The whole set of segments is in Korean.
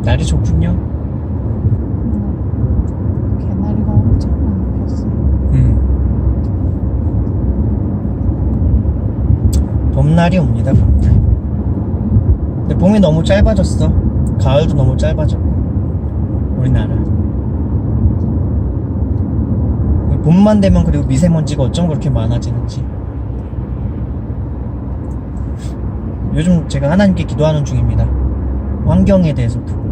날이 좋군요. 개나리가 엄청 많이 폈어요. 봄날이 옵니다. 봄날. 근데 봄이 너무 짧아졌어. 가을도 너무 짧아졌고 우리나라. 봄만 되면 그리고 미세먼지가 어쩜 그렇게 많아지는지. 요즘 제가 하나님께 기도하는 중입니다. 환경에 대해서도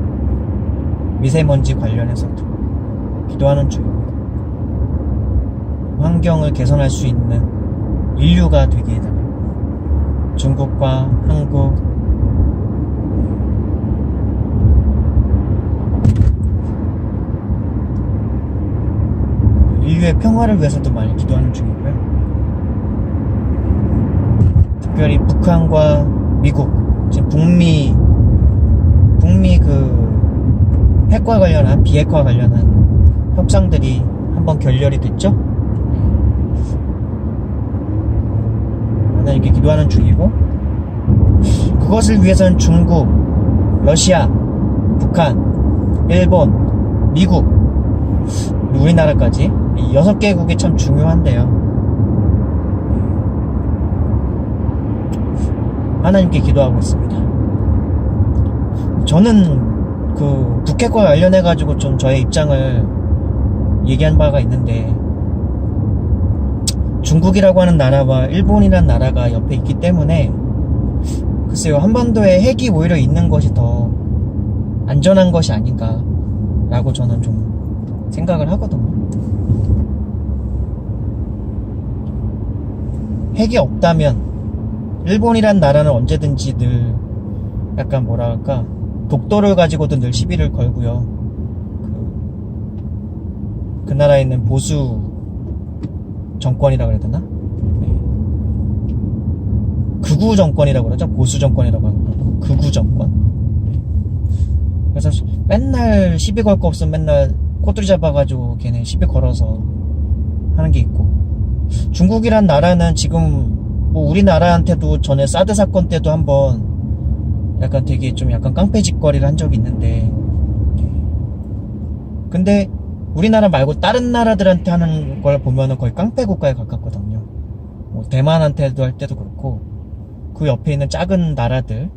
미세먼지 관련해서도 기도하는 중입니다. 환경을 개선할 수 있는 인류가 되게 해달라고. 중국과 한국, 인류의 평화를 위해서도 많이 기도하는 중이고요. 특별히 북한과 미국, 지금 북미 그 핵과 관련한, 비핵화 관련한 협상들이 한번 결렬이 됐죠. 하나님께 기도하는 중이고, 그것을 위해서는 중국, 러시아, 북한, 일본, 미국, 우리나라까지 이 6개국이 참 중요한데요. 하나님께 기도하고 있습니다. 저는 그 북핵과 관련해가지고 좀 저의 입장을 얘기한 바가 있는데, 중국이라고 하는 나라와 일본이라는 나라가 옆에 있기 때문에 글쎄요, 한반도에 핵이 오히려 있는 것이 더 안전한 것이 아닌가 라고 저는 좀 생각을 하거든요. 핵이 없다면 일본이란 나라는 언제든지 늘 약간 뭐랄까 독도를 가지고도 늘 시비를 걸고요. 그 나라에 있는 보수 정권이라고 해야 되나? 네. 극우 정권이라고 그러죠? 보수 정권이라고 하고 극우 정권. 네. 그래서 맨날 시비 걸 거 없으면 맨날 꼬투리 잡아가지고 걔네 시비 걸어서 하는 게 있고, 중국이란 나라는 지금 뭐 우리나라한테도 전에 사드 사건 때도 한번 약간 되게 좀 약간 깡패짓거리를 한 적이 있는데, 근데 우리나라 말고 다른 나라들한테 하는 걸 보면은 거의 깡패 국가에 가깝거든요. 뭐 대만한테도 할 때도 그렇고, 그 옆에 있는 작은 나라들,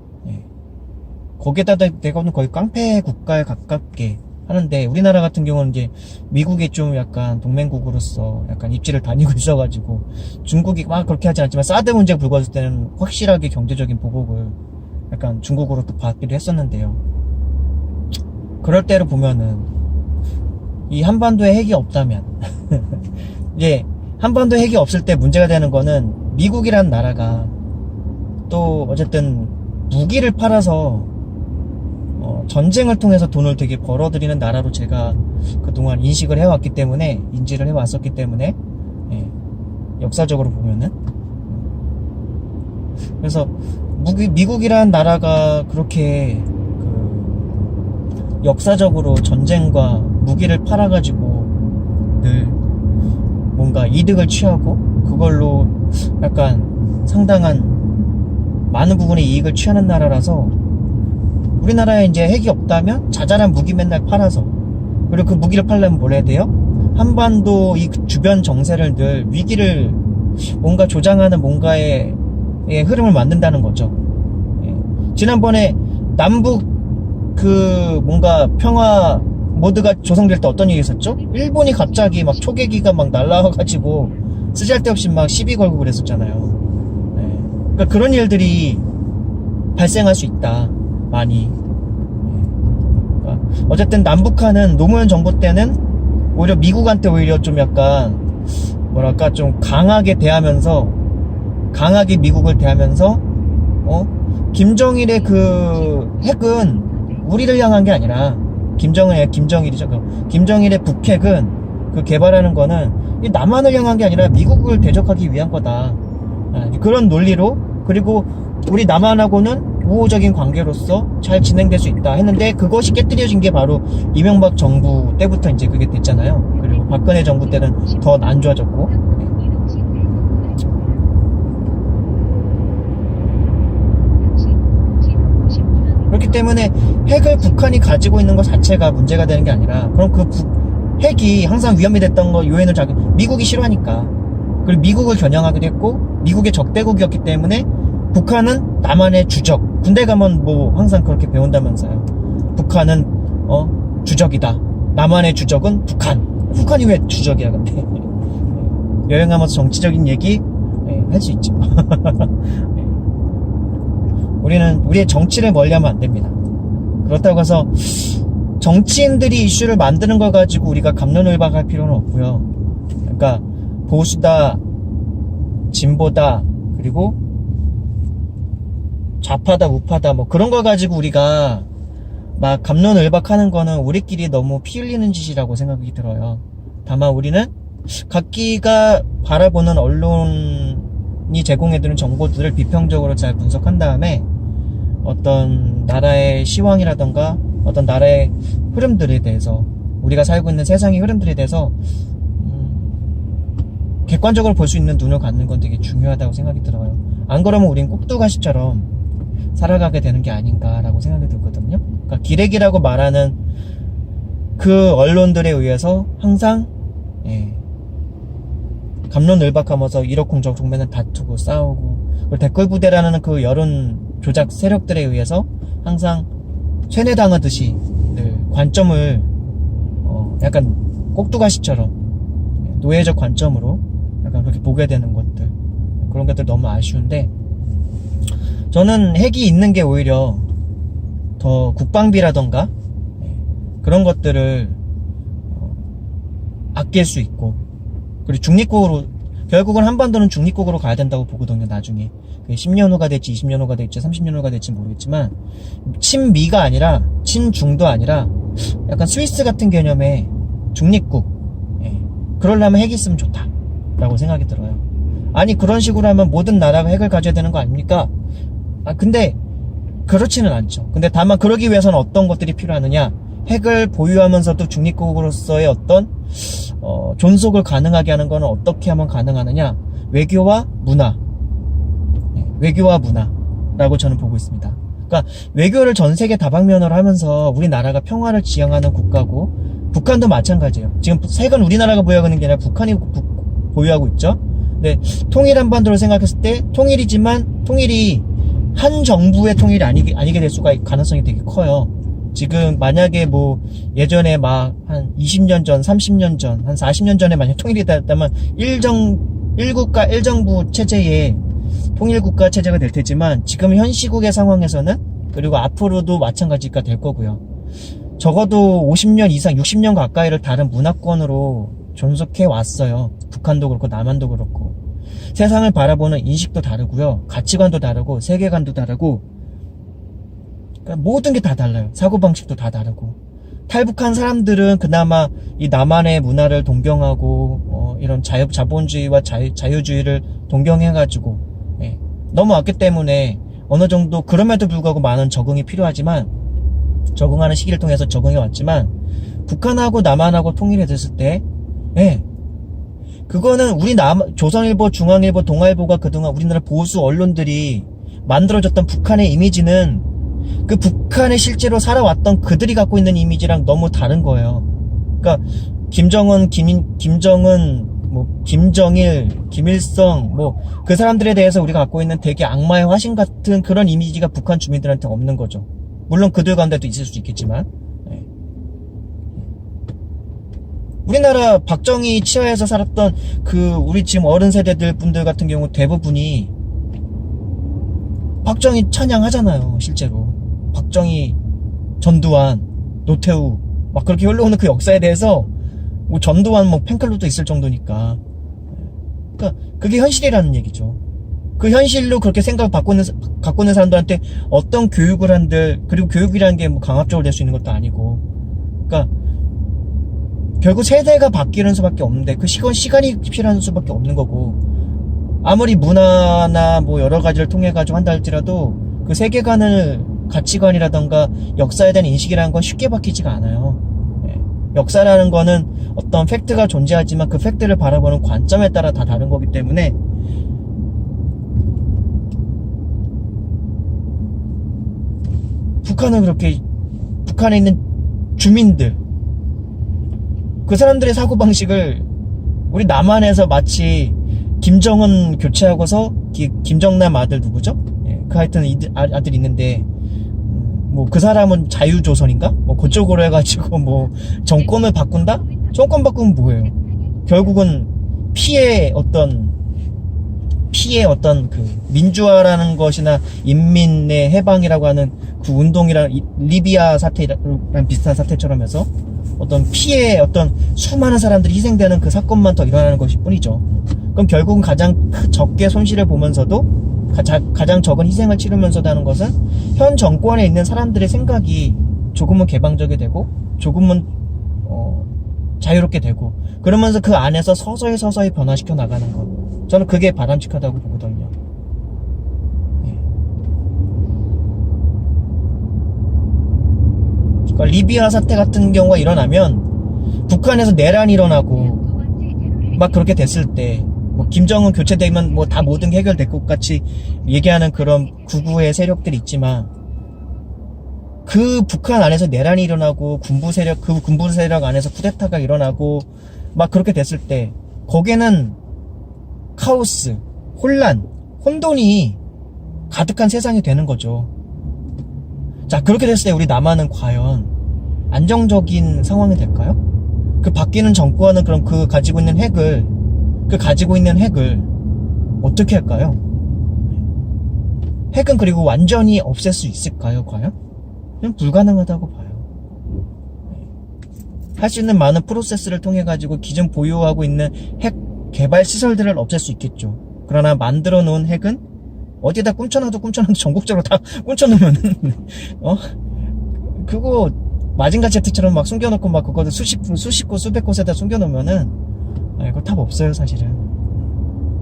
거기에다 대고는 거의 깡패 국가에 가깝게 하는데, 우리나라 같은 경우는 이제 미국이 좀 약간 동맹국으로서 약간 입지를 다니고 있어가지고, 중국이 막 그렇게 하진 않지만 사드 문제가 불거졌을 때는 확실하게 경제적인 보복을 약간 중국으로 또 받기도 했었는데요. 그럴 때를 보면은 이 한반도에 핵이 없다면 이제 한반도에 핵이 없을 때 문제가 되는 거는, 미국이란 나라가 또 어쨌든 무기를 팔아서 전쟁을 통해서 돈을 되게 벌어들이는 나라로 제가 그동안 인식을 해왔기 때문에, 인지를 해왔었기 때문에, 역사적으로 보면은, 그래서 미국이란 나라가 그렇게 역사적으로 전쟁과 무기를 팔아가지고 늘 뭔가 이득을 취하고, 그걸로 약간 상당한 많은 부분의 이익을 취하는 나라라서, 우리나라에 이제 핵이 없다면 자잘한 무기 맨날 팔아서, 그리고 그 무기를 팔려면 뭘 해야 돼요? 한반도 이 주변 정세를 늘 위기를 뭔가 조장하는 뭔가의 흐름을 만든다는 거죠. 지난번에 남북 그 뭔가 평화 모드가 조성될 때 어떤 일이 있었죠? 일본이 갑자기 막 초계기가 막 날라와가지고 쓰잘데없이 막 시비 걸고 그랬었잖아요. 그러니까 그런 일들이 발생할 수 있다, 많이. 그러니까 어쨌든 남북한은 노무현 정부 때는 오히려 미국한테 오히려 좀 약간 뭐랄까 좀 강하게 대하면서, 강하게 미국을 대하면서, 김정일의 그 핵은 우리를 향한 게 아니라, 김정일이죠. 김정일의 북핵은 그 개발하는 거는 남한을 향한 게 아니라 미국을 대적하기 위한 거다. 그런 논리로, 그리고 우리 남한하고는 우호적인 관계로서 잘 진행될 수 있다 했는데, 그것이 깨뜨려진 게 바로 이명박 정부 때부터 이제 그게 됐잖아요. 그리고 박근혜 정부 때는 더 안 좋아졌고. 그렇기 그렇기 때문에 핵을 북한이 가지고 있는 것 자체가 문제가 되는 게 아니라, 그럼 그 핵이 항상 위험이 됐던 거 유엔을 미국이 싫어하니까, 그리고 미국을 겨냥하기도 했고 미국의 적대국이었기 때문에 북한은 남한의 주적, 군대 가면 뭐 항상 그렇게 배운다면서요. 북한은 주적이다. 남한의 주적은 북한이 왜 주적이야 근데. 여행하면서 정치적인 얘기 할 수 있죠. 우리는 우리의 정치를 멀리하면 안 됩니다. 그렇다고 해서 정치인들이 이슈를 만드는 걸 가지고 우리가 갑론을박할 필요는 없고요. 그러니까 보수다, 진보다, 그리고 좌파다, 우파다, 뭐 그런 걸 가지고 우리가 막 갑론을박하는 거는 우리끼리 너무 피 흘리는 짓이라고 생각이 들어요. 다만 우리는 각기가 바라보는 언론이 제공해주는 정보들을 비평적으로 잘 분석한 다음에 어떤 나라의 시황이라던가 어떤 나라의 흐름들에 대해서, 우리가 살고 있는 세상의 흐름들에 대해서 객관적으로 볼 수 있는 눈을 갖는 건 되게 중요하다고 생각이 들어요. 안 그러면 우린 꼭두가시처럼 살아가게 되는 게 아닌가라고 생각이 들거든요. 그러니까 기레기라고 말하는 그 언론들에 의해서 항상 갑론을박하면서 일억공적 종면을 다투고 싸우고, 그리고 댓글부대라는 그 여론 조작 세력들에 의해서 항상 세뇌당하듯이 늘 관점을 약간 꼭두가시처럼 노예적 관점으로 약간 그렇게 보게 되는 것들, 그런 것들 너무 아쉬운데, 저는 핵이 있는 게 오히려 더 국방비라던가 그런 것들을 아낄 수 있고, 그리고 중립국으로, 결국은 한반도는 중립국으로 가야 된다고 보거든요. 나중에 10년 후가 될지 20년 후가 될지 30년 후가 될지 모르겠지만, 친미가 아니라 친중도 아니라 약간 스위스 같은 개념의 중립국, 그러려면 핵이 있으면 좋다 라고 생각이 들어요. 아니 그런 식으로 하면 모든 나라가 핵을 가져야 되는 거 아닙니까? 근데 그렇지는 않죠. 근데 다만 그러기 위해서는 어떤 것들이 필요하느냐, 핵을 보유하면서도 중립국으로서의 어떤 존속을 가능하게 하는 거는 어떻게 하면 가능하느냐, 외교와 문화라고 저는 보고 있습니다. 그러니까 외교를 전 세계 다방면으로 하면서 우리나라가 평화를 지향하는 국가고, 북한도 마찬가지예요. 지금 핵은 우리나라가 보유하는 게 아니라 북한이 보유하고 있죠. 근데 통일 한반도를 생각했을 때 통일이 한 정부의 통일이 아니게 될 수가 가능성이 되게 커요. 지금 만약에 뭐 예전에 막 한 20년 전, 30년 전, 한 40년 전에 만약 통일이 됐다면 1국가 1정부 체제의 통일국가 체제가 될 테지만, 지금 현 시국의 상황에서는, 그리고 앞으로도 마찬가지가 될 거고요. 적어도 50년 이상, 60년 가까이를 다른 문화권으로 존속해 왔어요. 북한도 그렇고 남한도 그렇고. 세상을 바라보는 인식도 다르고요, 가치관도 다르고, 세계관도 다르고, 그러니까 모든 게 다 달라요. 사고방식도 다 다르고. 탈북한 사람들은 그나마 이 남한의 문화를 동경하고 이런 자본주의와 자유주의를 동경해가지고 넘어왔기 때문에 어느 정도, 그럼에도 불구하고 많은 적응이 필요하지만, 적응하는 시기를 통해서 적응해 왔지만, 북한하고 남한하고 통일이 됐을 때 그거는 우리 조선일보, 중앙일보, 동아일보가 그동안 우리나라 보수 언론들이 만들어줬던 북한의 이미지는 그 북한에 실제로 살아왔던 그들이 갖고 있는 이미지랑 너무 다른 거예요. 그러니까 김정은, 뭐 김정일, 김일성, 뭐 그 사람들에 대해서 우리가 갖고 있는 되게 악마의 화신 같은 그런 이미지가 북한 주민들한테 없는 거죠. 물론 그들 가운데도 있을 수 있겠지만, 우리나라 박정희 치하에서 살았던 우리 지금 어른 세대들 분들 같은 경우 대부분이 박정희 찬양하잖아요. 실제로 박정희, 전두환, 노태우 막 그렇게 흘러오는 그 역사에 대해서 뭐 전두환 뭐 팬클럽도 있을 정도니까, 그러니까 그게 현실이라는 얘기죠. 그 현실로 그렇게 생각을 갖고 있는 사람들한테 어떤 교육을 한들, 그리고 교육이라는 게 뭐 강압적으로 될 수 있는 것도 아니고, 그러니까 결국 세대가 바뀌는 수밖에 없는데, 그 시간이 필요한 수밖에 없는 거고, 아무리 문화나 뭐 여러 가지를 통해 가지고 한다 할지라도 그 세계관을, 가치관이라던가 역사에 대한 인식이라는 건 쉽게 바뀌지가 않아요. 역사라는 거는 어떤 팩트가 존재하지만 그 팩트를 바라보는 관점에 따라 다 다른 거기 때문에, 북한은 그렇게 북한에 있는 주민들 그 사람들의 사고방식을 우리 남한에서 마치 김정은 교체하고서 김정남 아들 누구죠? 예, 그 하여튼 아들 있는데 뭐 그 사람은 자유조선인가? 뭐 그쪽으로 해가지고 뭐 정권을 바꾼다? 정권 바꾸면 뭐예요? 결국은 피해 어떤 그 민주화라는 것이나 인민의 해방이라고 하는 그 운동이랑 리비아 사태랑 비슷한 사태처럼 해서 어떤 피해 어떤 수많은 사람들이 희생되는 그 사건만 더 일어나는 것일 뿐이죠. 그럼 결국은 가장 적게 손실을 보면서도 가장 적은 희생을 치르면서도 하는 것은 현 정권에 있는 사람들의 생각이 조금은 개방적이 되고 조금은 자유롭게 되고 그러면서 그 안에서 서서히 변화시켜 나가는 것. 저는 그게 바람직하다고 보거든요. 예. 그러니까 리비아 사태 같은 경우가 일어나면 북한에서 내란이 일어나고 막 그렇게 됐을 때 뭐 김정은 교체되면 뭐 다 모든 게 해결될 것 같이 얘기하는 그런 구구의 세력들이 있지만 그 북한 안에서 내란이 일어나고 그 군부 세력 안에서 쿠데타가 일어나고 막 그렇게 됐을 때 거기에는 카오스, 혼란, 혼돈이 가득한 세상이 되는 거죠. 자, 그렇게 됐을 때 우리 남한은 과연 안정적인 상황이 될까요? 그 바뀌는 정권은 그럼 그 가지고 있는 핵을 어떻게 할까요? 핵은 그리고 완전히 없앨 수 있을까요, 과연? 그냥 불가능하다고 봐요. 할 수 있는 많은 프로세스를 통해 가지고 기존 보유하고 있는 핵 개발 시설들을 없앨 수 있겠죠. 그러나 만들어 놓은 핵은 어디에다 꾼쳐놔도 전국적으로 다 꾼쳐놓으면은 그거 마징가 제트처럼 막 숨겨놓고 막 그거를 수십 곳 수백 곳에다 숨겨놓으면은 이거 답 없어요 사실은.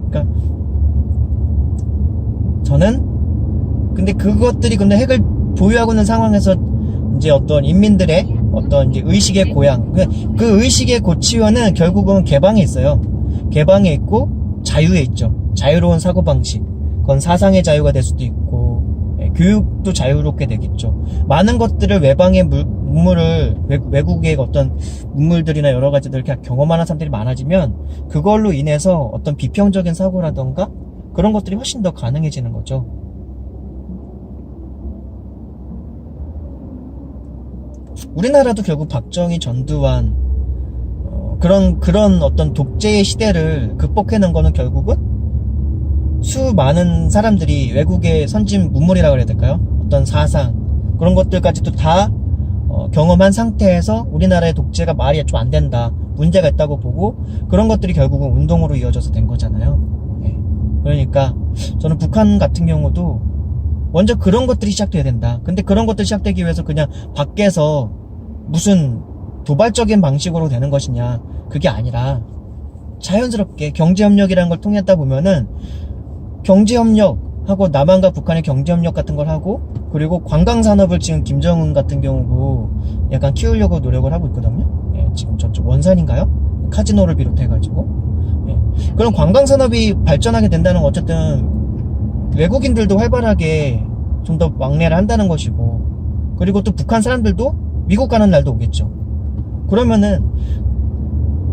그러니까 저는 근데 핵을 보유하고 있는 상황에서 이제 어떤 인민들의 어떤 이제 의식의 고양 그 의식의 고치원은 결국은 개방에 있어요. 개방에 있고 자유에 있죠. 자유로운 사고방식. 그건 사상의 자유가 될 수도 있고 교육도 자유롭게 되겠죠. 많은 것들을 외방의 문물을 외국의 어떤 문물들이나 여러 가지들 이렇게 경험하는 사람들이 많아지면 그걸로 인해서 어떤 비평적인 사고라던가 그런 것들이 훨씬 더 가능해지는 거죠. 우리나라도 결국 박정희, 전두환 그런 어떤 독재의 시대를 극복해낸 거는 결국은 수많은 사람들이 외국의 선진 문물이라고 해야 될까요? 어떤 사상 그런 것들까지도 다 경험한 상태에서 우리나라의 독재가 말이 좀 안 된다, 문제가 있다고 보고 그런 것들이 결국은 운동으로 이어져서 된 거잖아요. 네. 그러니까 저는 북한 같은 경우도 먼저 그런 것들이 시작돼야 된다. 근데 그런 것들이 시작되기 위해서 그냥 밖에서 무슨 도발적인 방식으로 되는 것이냐, 그게 아니라 자연스럽게 경제협력이라는 걸 통했다 보면은 경제협력하고 남한과 북한의 경제협력 같은 걸 하고 그리고 관광산업을 지금 김정은 같은 경우도 약간 키우려고 노력을 하고 있거든요. 예, 지금 저쪽 원산인가요? 카지노를 비롯해가지고 그런 관광산업이 발전하게 된다는 건 어쨌든 외국인들도 활발하게 좀 더 왕래를 한다는 것이고 그리고 또 북한 사람들도 미국 가는 날도 오겠죠. 그러면은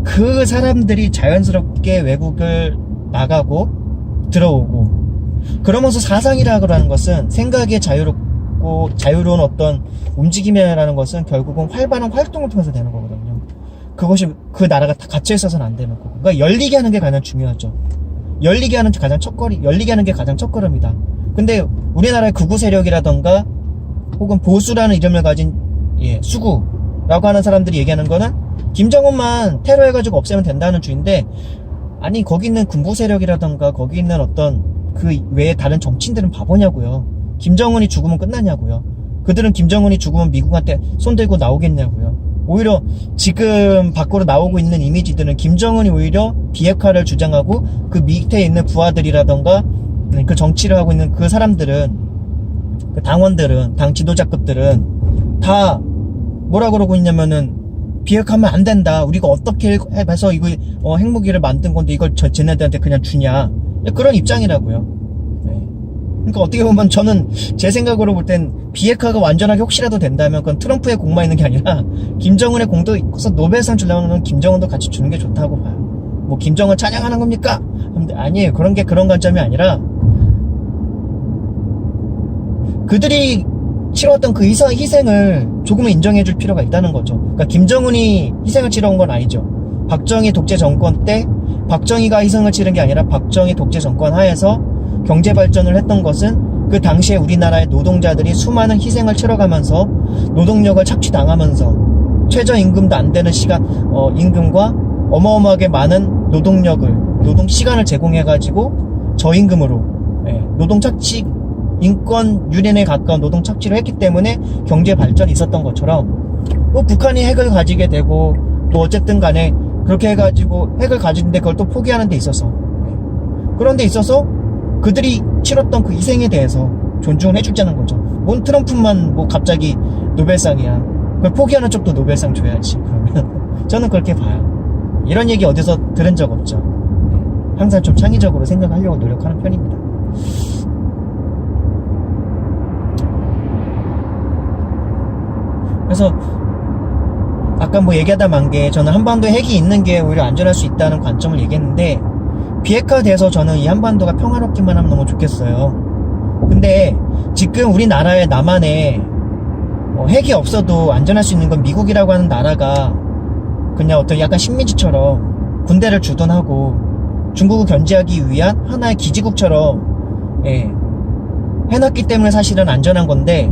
그 사람들이 자연스럽게 외국을 나가고 들어오고 그러면서 사상이라고 하는 것은 생각의 자유로운 어떤 움직임이라는 것은 결국은 활발한 활동을 통해서 되는 거거든요. 그것이 그 나라가 다 갇혀 있어서는 안 되는 거고 그러니까 열리게 하는 게 가장 중요하죠. 열리게 하는 게 가장 첫걸음이다. 근데 우리나라의 극우 세력이라던가 혹은 보수라는 이름을 가진 수구라고 하는 사람들이 얘기하는 거는 김정은만 테러해가지고 없애면 된다는 주인데 아니 거기 있는 군부 세력이라던가 거기 있는 어떤 그 외에 다른 정치인들은 바보냐고요. 김정은이 죽으면 끝나냐고요. 그들은 김정은이 죽으면 미국한테 손들고 나오겠냐고요. 오히려 지금 밖으로 나오고 있는 이미지들은 김정은이 오히려 비핵화를 주장하고 그 밑에 있는 부하들이라던가 그 정치를 하고 있는 그 사람들은 그 당원들은 당 지도자급들은 다 뭐라 그러고 있냐면은 비핵화하면 안 된다. 우리가 어떻게 해서 이거 핵무기를 만든 건데 이걸 쟤네들한테 그냥 주냐. 그런 입장이라고요. 그러니까 어떻게 보면 저는 제 생각으로 볼 땐 비핵화가 완전하게 혹시라도 된다면 그건 트럼프의 공만 있는 게 아니라 김정은의 공도 있어서 노벨상 주려면 김정은도 같이 주는 게 좋다고 봐요. 뭐 김정은 찬양하는 겁니까? 근데 아니에요. 그런 게 그런 관점이 아니라 그들이 치렀던 그 희생을 조금은 인정해 줄 필요가 있다는 거죠. 그러니까 김정은이 희생을 치러온 건 아니죠. 박정희 독재 정권 때 박정희가 희생을 치른 게 아니라 박정희 독재 정권 하에서 경제 발전을 했던 것은 그 당시에 우리나라의 노동자들이 수많은 희생을 치러가면서 노동력을 착취당하면서 최저임금도 안 되는 임금과 어마어마하게 많은 노동 시간을 제공해가지고 저임금으로 노동 착취 인권 유린에 가까운 노동 착취를 했기 때문에 경제 발전이 있었던 것처럼 뭐 북한이 핵을 가지게 되고 또 어쨌든 간에 그렇게 해가지고 핵을 가지는데 그걸 또 포기하는 데 있어서 그런 데 있어서 그들이 치렀던 그 희생에 대해서 존중을 해주자는 거죠. 뭔 트럼프만 뭐 갑자기 노벨상이야. 그걸 포기하는 쪽도 노벨상 줘야지. 그러면 저는 그렇게 봐요. 이런 얘기 어디서 들은 적 없죠. 항상 좀 창의적으로 생각하려고 노력하는 편입니다. 그래서 아까 뭐 얘기하다 만 게 저는 한반도에 핵이 있는 게 오히려 안전할 수 있다는 관점을 얘기했는데 비핵화돼서 저는 이 한반도가 평화롭기만 하면 너무 좋겠어요. 근데 지금 우리나라의 남한에 핵이 없어도 안전할 수 있는 건 미국이라고 하는 나라가 그냥 어떤 약간 식민지처럼 군대를 주둔하고 중국을 견제하기 위한 하나의 기지국처럼 해놨기 때문에 사실은 안전한 건데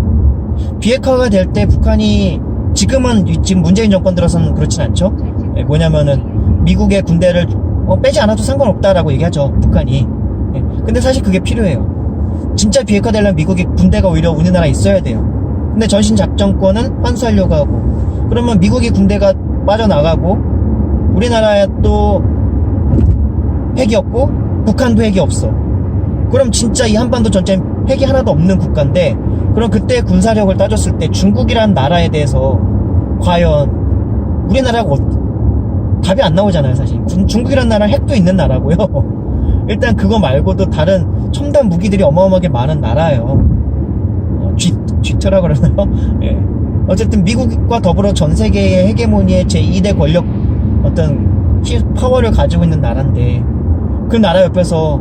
비핵화가 될 때 북한이 지금 문재인 정권 들어서는 그렇진 않죠. 뭐냐면은 미국의 군대를 빼지 않아도 상관없다라고 얘기하죠, 북한이. 근데 사실 그게 필요해요. 진짜 비핵화 되려면 미국의 군대가 오히려 우리나라에 있어야 돼요. 근데 전신 작전권은 환수하려고 하고 그러면 미국의 군대가 빠져나가고 우리나라에 또 핵이 없고 북한도 핵이 없어. 그럼 진짜 이 한반도 전체 핵이 하나도 없는 국가인데 그럼 그때 군사력을 따졌을 때 중국이라는 나라에 대해서 과연 우리나라가 답이 안 나오잖아요. 사실 중국이라는 나라는 핵도 있는 나라고요. 일단 그거 말고도 다른 첨단 무기들이 어마어마하게 많은 나라예요. G2라 그러나요? 예. 어쨌든 미국과 더불어 전 세계의 헤게모니의 제2대 권력 어떤 파워를 가지고 있는 나라인데 그 나라 옆에서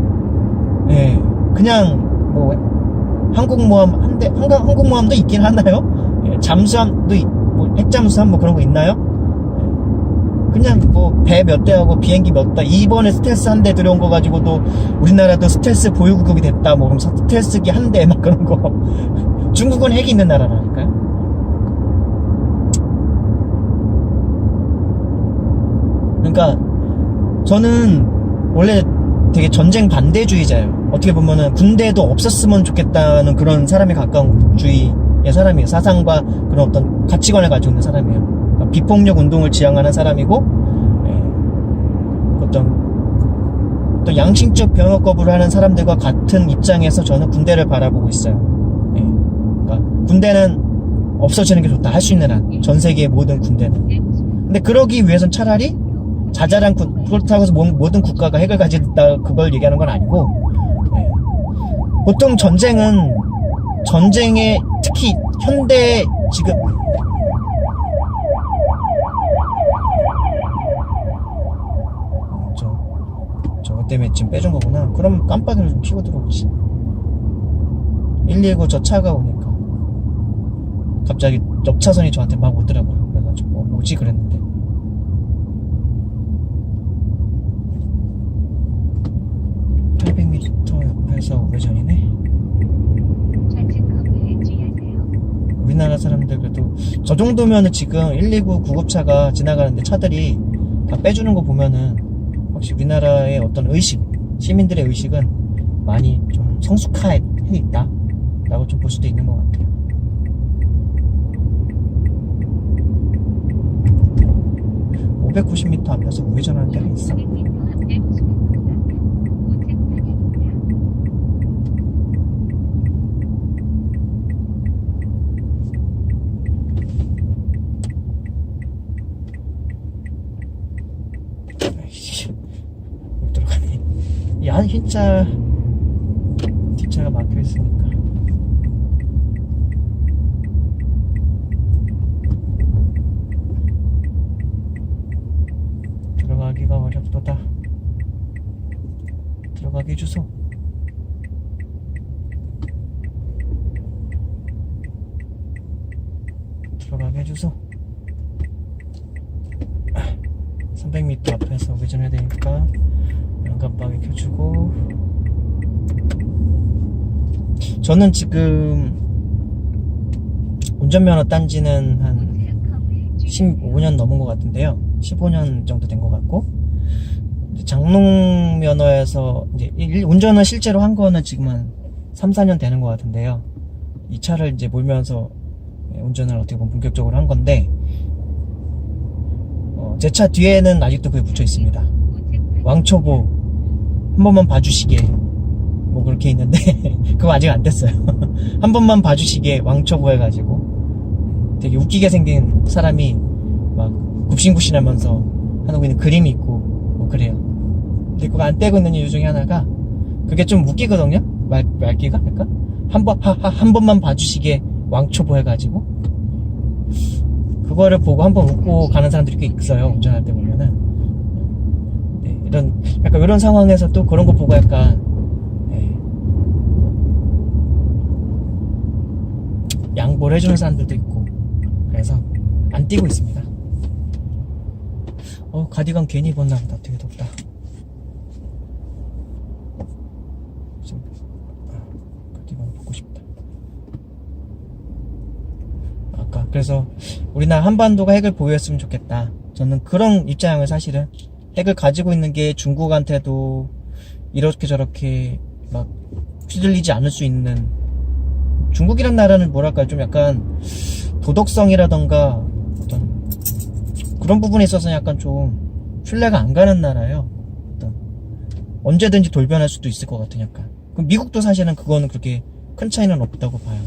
그냥 뭐 항공모함 항공모함도 있긴 하나요? 잠수함도 뭐 핵잠수함 뭐 그런 거 있나요? 그냥 뭐 배 몇 대하고 비행기 몇 대 이번에 스텔스 한 대 들여온 거 가지고도 우리나라도 스텔스 보유국이 됐다 뭐 그러면서 스텔스기 한 대 막 그런 거 중국은 핵이 있는 나라라니까요. 그러니까 저는 원래 되게 전쟁 반대주의자예요. 어떻게 보면은 군대도 없었으면 좋겠다는 그런 사람에 가까운 주의의 사람이에요. 사상과 그런 어떤 가치관을 가지고 있는 사람이에요. 그러니까 비폭력 운동을 지향하는 사람이고 어떤 양심적 병역 거부를 하는 사람들과 같은 입장에서 저는 군대를 바라보고 있어요. 그러니까 군대는 없어지는 게 좋다. 할 수 있는 한 전 세계의 모든 군대는. 근데 그러기 위해선 차라리 자잘한 그렇다고 해서 모든 국가가 핵을 가진다 그걸 얘기하는 건 아니고 보통 전쟁에 특히 현대 지금 저것 때문에 지금 빼준 거구나. 그럼 깜빡이를 좀 켜고 들어오지. 119 저 차가 오니까 갑자기 옆 차선이 저한테 막 오더라고요. 그래가지고 뭐지 그랬는데 옆에서 우회전이네. 우리나라 사람들 그래도 저 정도면은 지금 119 구급차가 지나가는데 차들이 다 빼주는 거 보면은 확실히 우리나라의 어떤 의식, 시민들의 의식은 많이 좀 성숙해 있다 라고 좀 볼 수도 있는 것 같아요. (590m) 앞에서 우회전하는 데가 있어. 못 들어가네. 이 흰차 뒷차 차가 막혀 있으니까. 들어가기가 어렵도다. 들어가기 주소. 들어가게 해주소. 300m 앞에서 우회전해야 되니까 양간박이 켜주고. 저는 지금 운전면허 딴 지는 한 15년 넘은 것 같은데요. 15년 정도 된 것 같고, 장롱 면허에서 이제 운전을 실제로 한 거는 지금 한 3, 4년 되는 것 같은데요. 이 차를 이제 몰면서 운전을 어떻게 보면 본격적으로 한 건데, 제 차 뒤에는 아직도 그게 붙여 있습니다. 왕초보 한 번만 봐주시게, 뭐 그렇게 있는데 그거 아직 안 됐어요. 한 번만 봐주시게 왕초보 해가지고 되게 웃기게 생긴 사람이 막 굽신굽신하면서 하고 있는 그림이 있고 뭐 그래요. 근데 그거 안 떼고 있는 이유 중에 하나가 그게 좀 웃기거든요. 말기가 약간 한 번만 봐주시게 왕초보 해가지고 그거를 보고 한 번 웃고 가는 사람들이 꽤 있어요. 운전할 때 보면은. 네, 약간 이런 상황에서 또 그런 거 보고 약간, 네, 양보를 해주는 사람들도 있고, 그래서 안 뛰고 있습니다. 가디건 괜히 입었나 보다. 되게 덥다. 가디건 벗고 싶다. 그래서 우리나라 한반도가 핵을 보유했으면 좋겠다. 저는 그런 입장을 사실은 핵을 가지고 있는 게 중국한테도 이렇게 저렇게 막 휘둘리지 않을 수 있는, 중국이란 나라는 뭐랄까 좀 약간 도덕성이라던가 어떤 그런 부분에 있어서 약간 좀 신뢰가 안 가는 나라예요. 어떤 언제든지 돌변할 수도 있을 것 같은 약간. 그럼 미국도 사실은 그거는 그렇게 큰 차이는 없다고 봐요.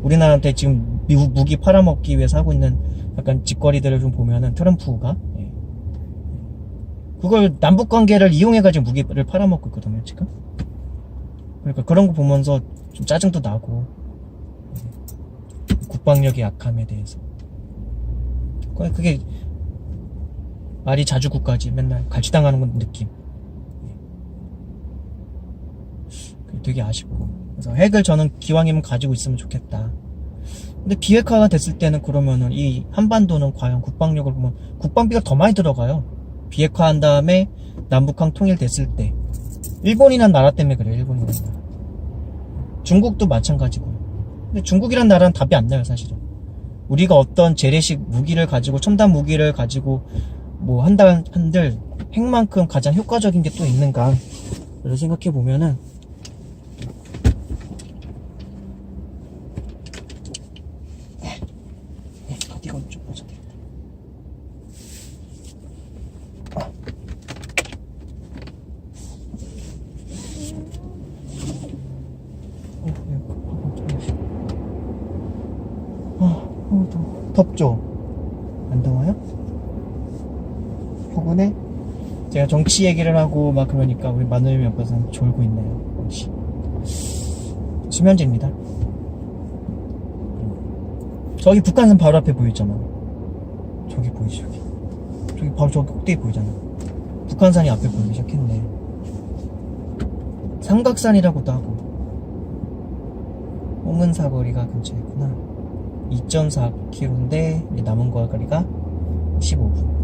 우리나라한테 지금 미국 무기 팔아먹기 위해서 하고 있는 약간 짓거리들을 좀 보면은 트럼프가 그걸 남북관계를 이용해가지고 무기를 팔아먹고 있거든요 지금. 그러니까 그런 거 보면서 좀 짜증도 나고, 국방력의 약함에 대해서 그게 말이 자주국까지 맨날 갈취당하는 건 느낌. 그게 되게 아쉽고, 그래서 핵을 저는 기왕이면 가지고 있으면 좋겠다. 근데 비핵화가 됐을 때는 그러면은 이 한반도는 과연 국방력을 보면 국방비가 더 많이 들어가요. 비핵화한 다음에 남북한 통일됐을 때. 일본이란 나라 때문에 그래요. 일본이란 나라. 중국도 마찬가지고요. 근데 중국이란 나라는 답이 안 나요 사실은. 우리가 어떤 재래식 무기를 가지고, 첨단 무기를 가지고 뭐 한들 핵만큼 가장 효과적인 게 또 있는가. 그래서 생각해 보면은 이건 좀 보자. 덥죠? 안 더워요? 포근해? 제가 정치 얘기를 하고 막 그러니까 우리 마누님이 옆에서 졸고 있네요. 역시 수면제입니다. 저기 북한산 바로 앞에 보이잖아. 저기 보이지, 저기 바로 저기 꼭대기 보이잖아. 북한산이 앞에 보이기 시작했네. 삼각산이라고도 하고. 홍은사거리가 근처에 있구나. 2.4km인데 남은 거리가 15분.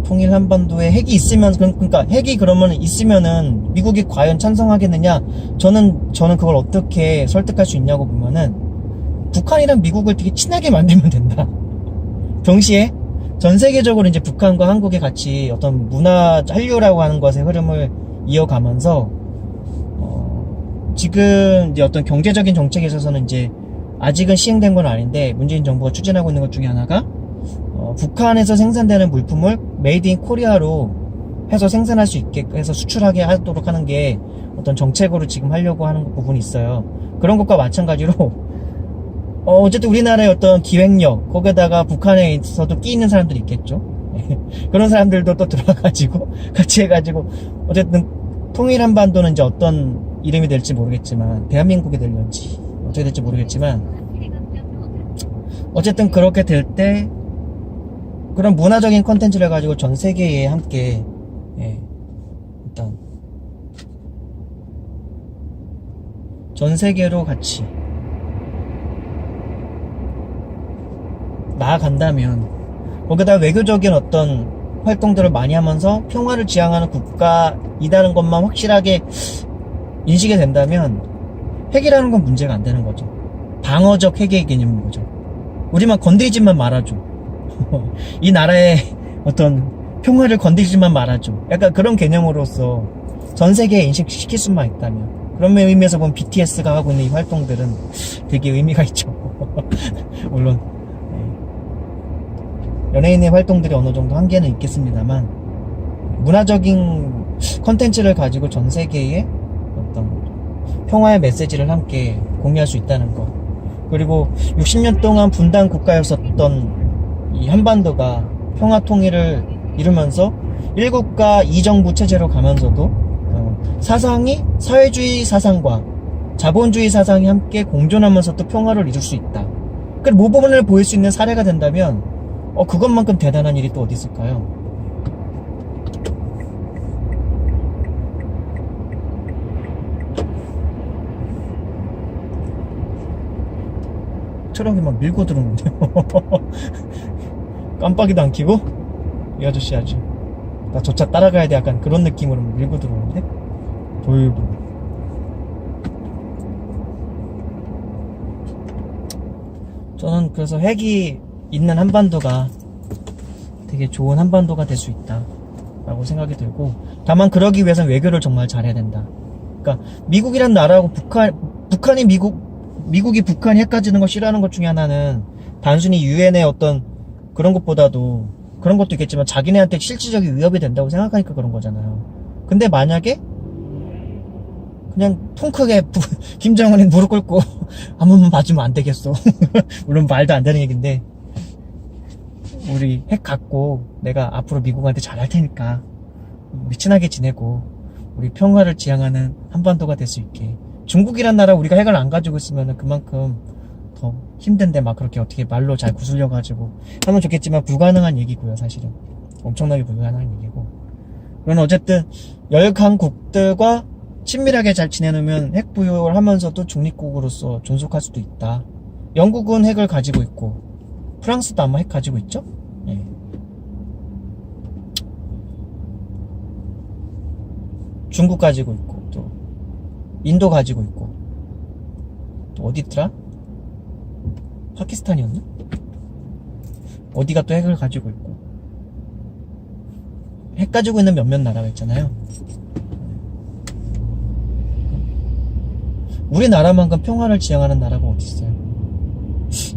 통일 한반도에 핵이 있으면, 그러니까 핵이 그러면 있으면은 미국이 과연 찬성하겠느냐? 저는 그걸 어떻게 설득할 수 있냐고 보면은 북한이랑 미국을 되게 친하게 만들면 된다. 동시에 전 세계적으로 이제 북한과 한국이 같이 어떤 문화 한류라고 하는 것의 흐름을 이어가면서 지금 이제 어떤 경제적인 정책에 있어서는 이제 아직은 시행된 건 아닌데 문재인 정부가 추진하고 있는 것 중에 하나가 북한에서 생산되는 물품을 메이드 인 코리아로 해서 생산할 수 있게 해서 수출하게 하도록 하는 게 어떤 정책으로 지금 하려고 하는 부분이 있어요. 그런 것과 마찬가지로 어쨌든 우리나라의 어떤 기획력, 거기다가 북한에 있어도 끼 있는 사람들이 있겠죠. 그런 사람들도 또 들어와가지고, 같이 해가지고, 어쨌든, 통일 한반도는 이제 어떤 이름이 될지 모르겠지만, 대한민국이 될런지, 어떻게 될지 모르겠지만, 어쨌든 그렇게 될 때, 그런 문화적인 콘텐츠를 가지고 전 세계에 함께, 일단, 전 세계로 같이, 나아간다면 거기다 외교적인 어떤 활동들을 많이 하면서 평화를 지향하는 국가이다는 것만 확실하게 인식이 된다면 핵이라는 건 문제가 안 되는 거죠. 방어적 핵의 개념인 거죠. 우리만 건드리지만 말아줘. 이 나라의 어떤 평화를 건드리지만 말아줘. 약간 그런 개념으로서 전 세계에 인식시킬 수만 있다면, 그런 의미에서 보면 BTS가 하고 있는 이 활동들은 되게 의미가 있죠. 물론 연예인의 활동들이 어느 정도 한계는 있겠습니다만, 문화적인 컨텐츠를 가지고 전 세계에 어떤 평화의 메시지를 함께 공유할 수 있다는 것, 그리고 60년 동안 분단 국가였었던 이 한반도가 평화 통일을 이루면서 1국가 2정부 체제로 가면서도 사상이 사회주의 사상과 자본주의 사상이 함께 공존하면서 또 평화를 이룰 수 있다. 그 모범을 보일 수 있는 사례가 된다면 그것만큼 대단한 일이 또 어디 있을까요? 트럭이 막 밀고 들어오는데요. 깜빡이도 안 켜고? 이 아저씨 아주, 나 저 차 따라가야 돼, 약간 그런 느낌으로 밀고 들어오는데? 돌고. 저는 그래서 핵이 있는 한반도가 되게 좋은 한반도가 될 수 있다 라고 생각이 들고, 다만 그러기 위해서는 외교를 정말 잘해야 된다. 그러니까 미국이란 나라하고 북한이 미국이 북한이 핵 가지는 거 싫어하는 것 중에 하나는 단순히 유엔의 어떤 그런 것보다도, 그런 것도 있겠지만 자기네한테 실질적인 위협이 된다고 생각하니까 그런 거잖아요. 근데 만약에 그냥 통 크게 김정은이 무릎 꿇고 한 번만 봐주면 안 되겠어. 물론 말도 안 되는 얘기인데, 우리 핵 갖고 내가 앞으로 미국한테 잘할 테니까 우리 친하게 지내고 우리 평화를 지향하는 한반도가 될 수 있게. 중국이란 나라 우리가 핵을 안 가지고 있으면 그만큼 더 힘든데 막 그렇게 어떻게 말로 잘 구슬려 가지고 하면 좋겠지만 불가능한 얘기고요. 사실은 엄청나게 불가능한 얘기고. 그건 어쨌든 열강국들과 친밀하게 잘 지내놓으면 핵 보유를 하면서도 중립국으로서 존속할 수도 있다. 영국은 핵을 가지고 있고 프랑스도 아마 핵 가지고 있죠? 네. 중국 가지고 있고, 또 인도 가지고 있고, 또 어디 있더라? 파키스탄이었나? 어디가 또 핵을 가지고 있고. 핵 가지고 있는 몇몇 나라가 있잖아요. 우리나라만큼 평화를 지향하는 나라가 어디 있어요?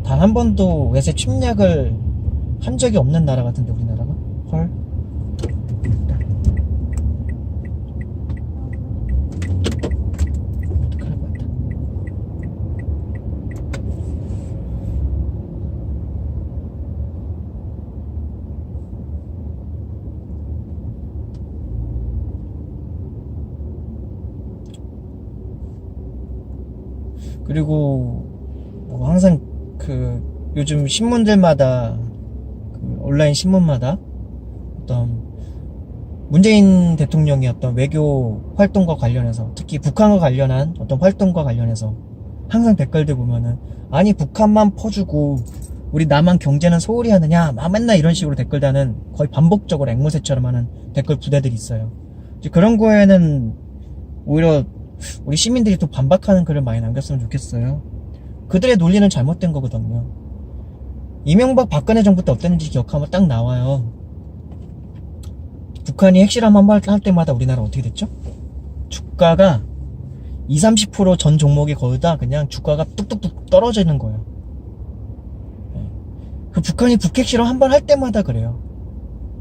단 한 번도 외세 침략을 한 적이 없는 나라 같은데, 우리나라가? 헐. 어떡할 것 같다. 그리고 항상 요즘 신문들마다, 온라인 신문마다 어떤 문재인 대통령의 어떤 외교 활동과 관련해서, 특히 북한과 관련한 어떤 활동과 관련해서 항상 댓글들 보면은, 아니 북한만 퍼주고 우리 남한 경제는 소홀히 하느냐, 막 맨날 이런 식으로 댓글 다는, 거의 반복적으로 앵무새처럼 하는 댓글 부대들이 있어요. 이제 그런 거에는 오히려 우리 시민들이 또 반박하는 글을 많이 남겼으면 좋겠어요. 그들의 논리는 잘못된 거거든요. 이명박 박근혜 정부 때 어땠는지 기억하면 딱 나와요. 북한이 핵실험 한 번 할 때마다 우리나라 어떻게 됐죠? 주가가 20-30% 전 종목이 거의 다 그냥 주가가 뚝뚝뚝 떨어지는 거예요. 그 북한이 북핵실험 한 번 할 때마다 그래요.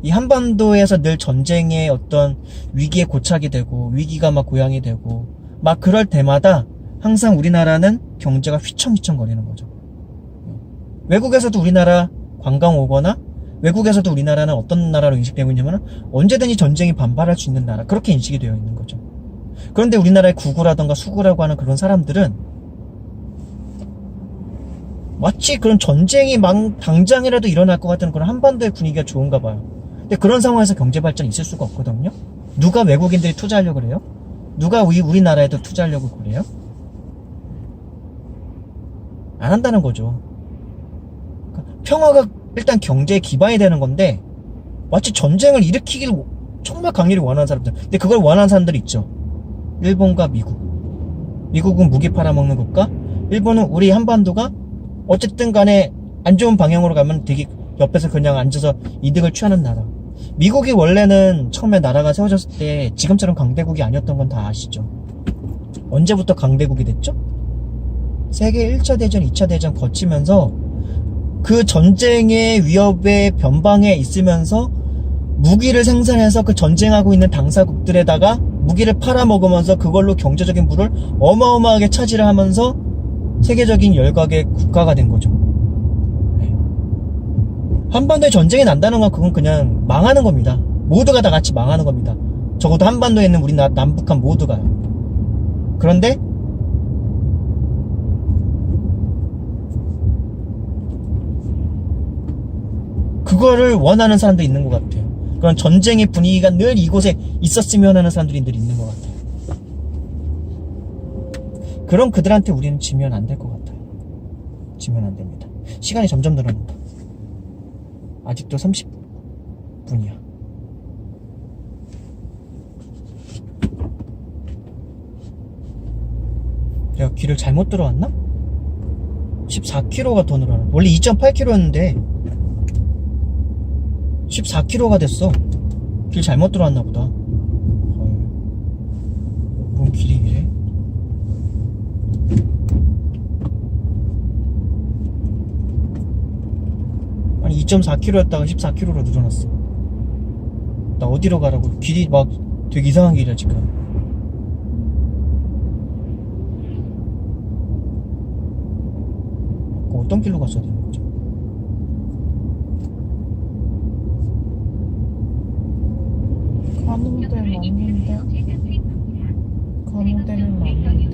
이 한반도에서 늘 전쟁의 어떤 위기에 고착이 되고, 위기가 막 고양이 되고, 막 그럴 때마다 항상 우리나라는 경제가 휘청휘청 거리는 거죠. 외국에서도 우리나라 관광 오거나 외국에서도 우리나라는 어떤 나라로 인식되고 있냐면 언제든지 전쟁이 반발할 수 있는 나라, 그렇게 인식이 되어 있는 거죠. 그런데 우리나라의 구구라던가 수구라고 하는 그런 사람들은 마치 그런 전쟁이 당장이라도 일어날 것 같은 그런 한반도의 분위기가 좋은가 봐요. 근데 그런 상황에서 경제 발전이 있을 수가 없거든요. 누가 외국인들이 투자하려고 그래요? 누가 우리나라에도 투자하려고 그래요? 안 한다는 거죠. 그러니까 평화가 일단 경제의 기반이 되는 건데 마치 전쟁을 일으키기를 정말 강렬히 원하는 사람들, 근데 그걸 원하는 사람들이 있죠. 일본과 미국. 미국은 무기 팔아먹는 국가, 일본은 우리 한반도가 어쨌든 간에 안 좋은 방향으로 가면 되게 옆에서 그냥 앉아서 이득을 취하는 나라. 미국이 원래는 처음에 나라가 세워졌을 때 지금처럼 강대국이 아니었던 건 다 아시죠? 언제부터 강대국이 됐죠? 세계 1차 대전, 2차 대전 거치면서 그 전쟁의 위협의 변방에 있으면서 무기를 생산해서 그 전쟁하고 있는 당사국들에다가 무기를 팔아먹으면서 그걸로 경제적인 부를 어마어마하게 차지를 하면서 세계적인 열강의 국가가 된 거죠. 한반도에 전쟁이 난다는 건 그건 그냥 망하는 겁니다. 모두가 다 같이 망하는 겁니다. 적어도 한반도에 있는 우리 남북한 모두가요. 그런데 그거를 원하는 사람도 있는 것 같아요. 그런 전쟁의 분위기가 늘 이곳에 있었으면 하는 사람들이 늘 있는 것 같아요. 그럼 그들한테 우리는 지면 안 될 것 같아요. 지면 안 됩니다. 시간이 점점 늘어난다. 아직도 30분이야. 내가 길을 잘못 들어왔나? 14km가 더 늘어나. 원래 2.8km였는데 14km가 됐어. 길 잘못 들어왔나 보다. 뭔 길이 이래? 아니 2.4km였다가 14km로 늘어났어. 나 어디로 가라고? 길이 막 되게 이상한 길이야 지금. 어떤 길로 갔어야 되는 거지? 가는 데 맞는데? 가는 데는 맞는데?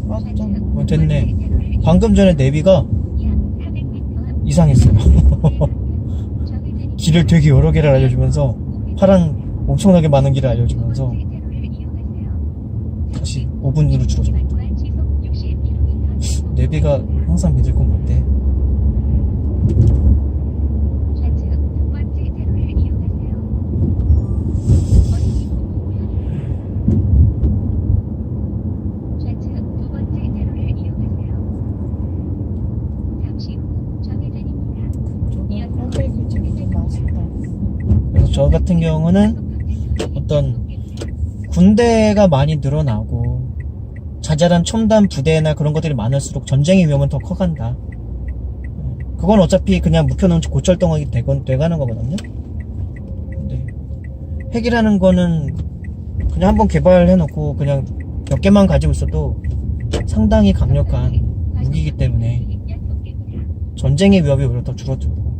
맞잖아. 됐네. 방금 전에 내비가 이상했어요. 길을 되게 여러 개를 알려주면서 파랑 엄청나게 많은 길을 알려주면서 다시 5분으로 줄어졌다. 내비가 항상 믿을 건 못돼. 그래서 저 같은 경우는 어떤 군대가 많이 늘어나고 자잘한 첨단 부대나 그런 것들이 많을수록 전쟁의 위험은 더 커간다. 그건 어차피 그냥 묵혀놓은 고철덩어리 돼가는 거거든요. 근데 핵이라는 거는 그냥 한번 개발해놓고 그냥 몇 개만 가지고 있어도 상당히 강력한 무기이기 때문에 전쟁의 위협이 오히려 더 줄어들고,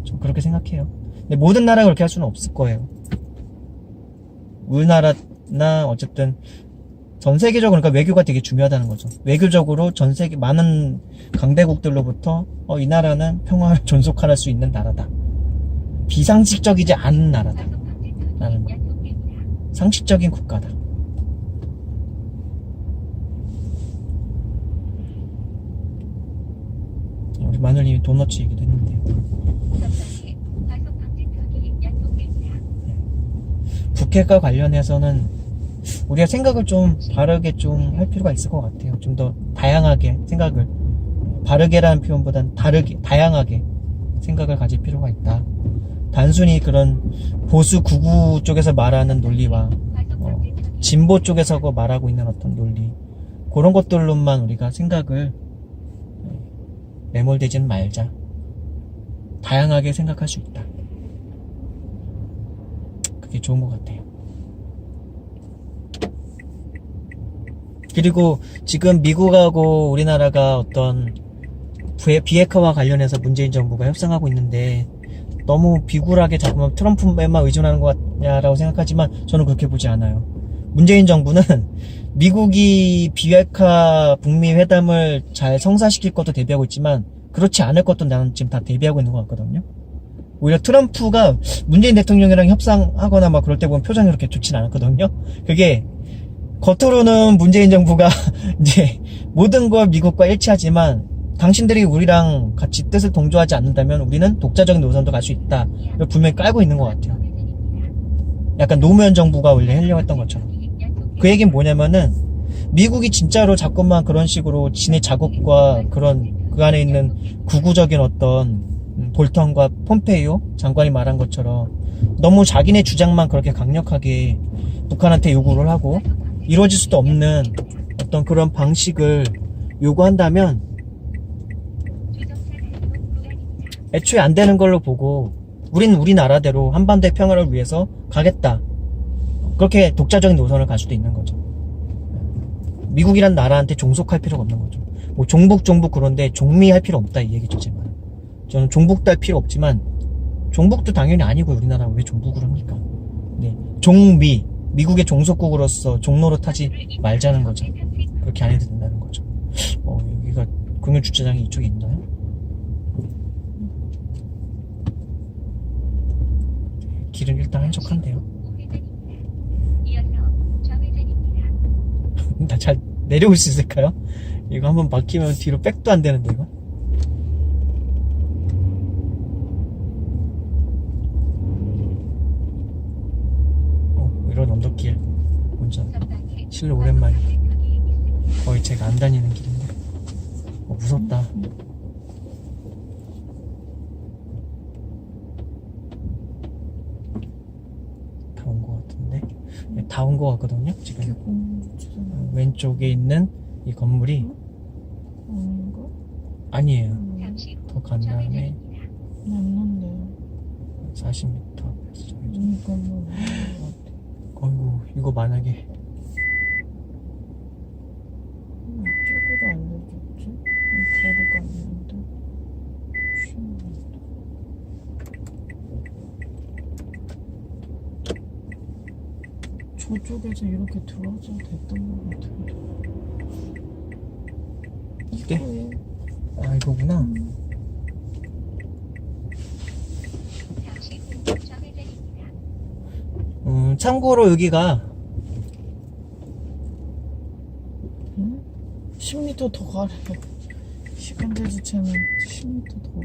좀 그렇게 생각해요. 근데 모든 나라가 그렇게 할 수는 없을 거예요. 우리나라나 어쨌든 전 세계적으로, 그러니까 외교가 되게 중요하다는 거죠. 외교적으로 전 세계 많은 강대국들로부터 이 나라는 평화를 존속할 수 있는 나라다, 비상식적이지 않은 나라다 라는 거, 상식적인 국가다. 우리 마늘님이 도너츠 얘기도 했는데요. 북핵과 관련해서는 우리가 생각을 좀 바르게 좀 할 필요가 있을 것 같아요. 좀 더 다양하게 생각을, 바르게라는 표현보단 다양하게 생각을 가질 필요가 있다. 단순히 그런 보수 구구 쪽에서 말하는 논리와 진보 쪽에서 말하고 있는 어떤 논리, 그런 것들로만 우리가 생각을 매몰되지는 말자. 다양하게 생각할 수 있다. 그게 좋은 것 같아요. 그리고 지금 미국하고 우리나라가 어떤 비핵화와 관련해서 문재인 정부가 협상하고 있는데 너무 비굴하게 자꾸만 트럼프에만 의존하는 것 같냐라고 생각하지만 저는 그렇게 보지 않아요. 문재인 정부는 미국이 비핵화 북미 회담을 잘 성사시킬 것도 대비하고 있지만 그렇지 않을 것도 나는 지금 다 대비하고 있는 것 같거든요. 오히려 트럼프가 문재인 대통령이랑 협상하거나 막 그럴 때 보면 표정이 그렇게 좋진 않았거든요. 그게 겉으로는 문재인 정부가 이제 모든 걸 미국과 일치하지만 당신들이 우리랑 같이 뜻을 동조하지 않는다면 우리는 독자적인 노선도 갈 수 있다. 이걸 분명히 깔고 있는 것 같아요. 약간 노무현 정부가 원래 하려고 했던 것처럼. 그 얘기는 뭐냐면은 미국이 진짜로 자꾸만 그런 식으로 지네 자국과 그런 그 안에 있는 구구적인 어떤 볼턴과 폼페이오 장관이 말한 것처럼 너무 자기네 주장만 그렇게 강력하게 북한한테 요구를 하고 이루어질 수도 없는 어떤 그런 방식을 요구한다면 애초에 안 되는 걸로 보고 우린 우리나라대로 한반도의 평화를 위해서 가겠다. 그렇게 독자적인 노선을 갈 수도 있는 거죠. 미국이란 나라한테 종속할 필요가 없는 거죠. 뭐 종북 그런데 종미할 필요 없다 이 얘기죠. 제가 저는 종북도 할 필요 없지만 종북도 당연히 아니고 우리나라가 왜 종북을 합니까? 네, 종미 미국의 종속국으로서 종로로 타지 말자는 거죠. 그렇게 안 해도 된다는 거죠. 여기가 금융주차장이 이쪽에 있나요? 길은 일단 한적한데요. 나 잘 내려올 수 있을까요? 이거 한번 막히면 뒤로 백도 안 되는데 이거. 이런 언덕길 운전 실로 오랜만에 거의 제가 안 다니는 길인데 무섭다. 다 온 것 같은데 다 온 것 같거든요 지금. 왼쪽에 있는 이 건물이 아니에요. 더 간 다음에 맞는데요. 40m 앞에서 이 건물 어이구 이거 만약에 이쪽으로 알려줬지? 거리가 있는데. 저쪽에서 이렇게 들어와서 됐던 것 같은데. 네? 아 이거구나. 참고로 여기가 10m 더 가래. 시간제 주차는 10m 더 가.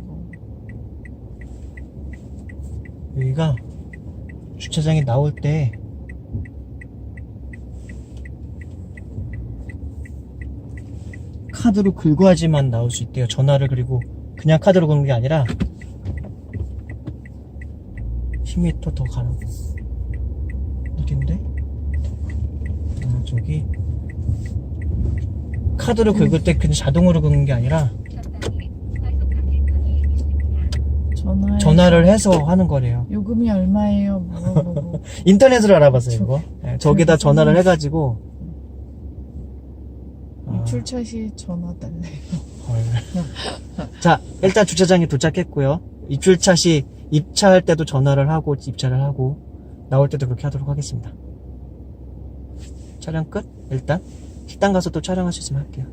여기가 주차장에 나올 때 카드로 긁어야지만 나올 수 있대요. 전화를 그리고 그냥 카드로 긁는 게 아니라 10m 더 가라고. 어딘데? 아 저기 카드로 긁을 때 그냥 자동으로 긁는 게 아니라 전화를 해서 하는 거래요. 요금이 얼마예요? 물어보고. 인터넷으로 알아봤어요 이거. 네, 저기다 전화를 해가지고 입출차 시 전화 달래요. 자 일단 주차장에 도착했고요. 입출차 시 입차할 때도 전화를 하고 입차를 하고 나올 때도 그렇게 하도록 하겠습니다. 촬영 끝. 일단 식당 가서 또 촬영할 수 있으면 할게요.